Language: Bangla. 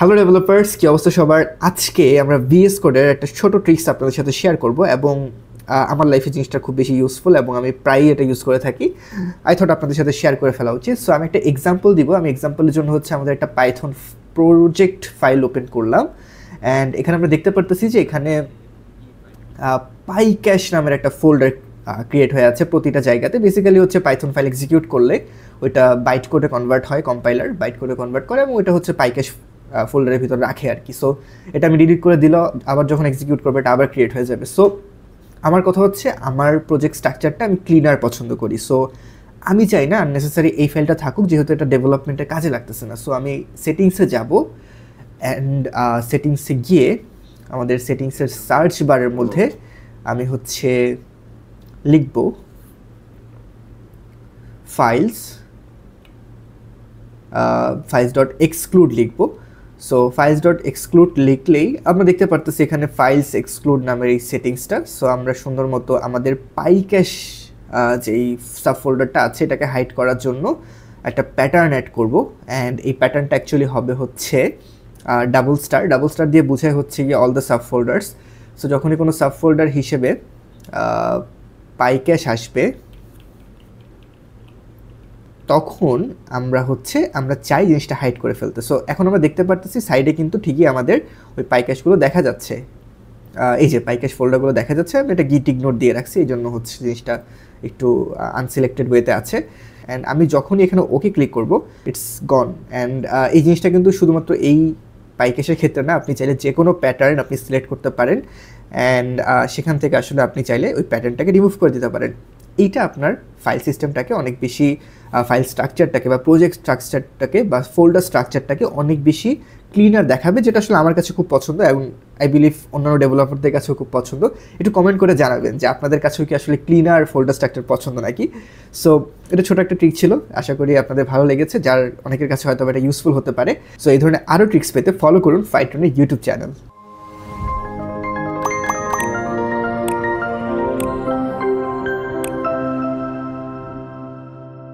হ্যালো ডেভেলপার্স, কি অবস্থা সবার? আজকে আমরা ভিএস কোডের একটা ছোট ট্রিক্স আপনাদের সাথে শেয়ার করব এবং আমার লাইফে জিনিসটা খুব বেশি ইউজফুল এবং আমি প্রায়ই এটা ইউজ করে থাকি। আই থট আপনাদের সাথে শেয়ার করে ফেলা উচিত। সো আমি একটা এক্সাম্পল দিব। আমি এক্সাম্পলের জন্য হচ্ছে আমাদের একটা পাইথন প্রজেক্ট ফাইল ওপেন করলাম অ্যান্ড এখানে আমরা দেখতে পারতেছি যে এখানে পাইক্যাশ নামের একটা ফোল্ডার ক্রিয়েট হয়ে আছে প্রতিটা জায়গাতে। বেসিক্যালি হচ্ছে পাইথন ফাইল এক্সিকিউট করলে ওইটা বাইট কোডে কনভার্ট হয়, কম্পাইলার বাইট কোডে কনভার্ট করে এবং ওইটা হচ্ছে পাইক্যাশ ফোল্ডারের ভিতরে রাখে আর কি। সো এটা আমি ডিলিট করে দিলেও আবার যখন এক্সিকিউট করবে এটা আবার ক্রিয়েট হয়ে যাবে। সো আমার কথা হচ্ছে আমার প্রজেক্ট স্ট্রাকচারটা আমি ক্লিনার পছন্দ করি। সো আমি চাই না আননেসেসারি এই ফাইলটা থাকুক, যেহেতু এটা ডেভেলপমেন্টের কাজে লাগতেছে না। সো আমি সেটিংসে যাব অ্যান্ড সেটিংসে গিয়ে আমাদের সেটিংসের সার্চ বারের মধ্যে আমি হচ্ছে লিখব ফাইলস ডট এক্সক্লুড লিখব। সো ফাইলস ডট এক্সক্লুড লিখলেই আমরা দেখতে পারতেছি এখানে ফাইলস এক্সক্লুড নামের এই সেটিংসটা। সো আমরা সুন্দর মতো আমাদের পাইক্যাশ যেই সাব ফোল্ডারটা আছে এটাকে হাইড করার জন্য একটা প্যাটার্ন অ্যাড করব। অ্যান্ড এই প্যাটার্নটা অ্যাকচুয়ালি হবে হচ্ছে ডাবল স্টার দিয়ে বোঝায় হচ্ছে গিয়ে all the sub folders. So যখনই কোনো সাব ফোল্ডার হিসেবে পাইক্যাশ আসবে তখন আমরা চাই জিনিসটা হাইড করে ফেলতে। সো এখন আমরা দেখতে পারতেছি সাইডে কিন্তু ঠিকই আমাদের ওই পাইক্যাশগুলো দেখা যাচ্ছে, এই যে পাইক্যাশ ফোল্ডারগুলো দেখা যাচ্ছে। আমি এটা গিট ইগনোর দিয়ে রাখছি, এই জন্য হচ্ছে জিনিসটা একটু আনসিলেক্টেড ওয়েতে আছে। অ্যান্ড আমি যখনই এখানে ওকে ক্লিক করব ইটস গন। অ্যান্ড এই জিনিসটা কিন্তু শুধুমাত্র এই পাইক্যাশের ক্ষেত্রে না, আপনি চাইলে যে কোনো প্যাটার্ন আপনি সিলেক্ট করতে পারেন অ্যান্ড সেখান থেকে আসলে আপনি চাইলে ওই প্যাটার্নটাকে রিমুভ করে দিতে পারেন। এইটা আপনার ফাইল সিস্টেমটাকে অনেক বেশি, ফাইল স্ট্রাকচারটাকে বা প্রজেক্ট স্ট্রাকচারটাকে বা ফোল্ডার স্ট্রাকচারটাকে অনেক বেশি ক্লিনার দেখাবে, যেটা আসলে আমার কাছে খুব পছন্দ এবং আই বিলিভ অন্যান্য ডেভেলপারদের কাছেও খুব পছন্দ। একটু কমেন্ট করে জানাবেন যে আপনাদের কাছেও কি আসলে ক্লিনার ফোল্ডার স্ট্রাকচার পছন্দ নাকি। সো এটা ছোটো একটা ট্রিক ছিল, আশা করি আপনাদের ভালো লেগেছে, যার অনেকের কাছে হয়তো এটা ইউজফুল হতে পারে। সো এই ধরনের আরও ট্রিক্স পেতে ফলো করুন ফাইটনের ইউটিউব চ্যানেল।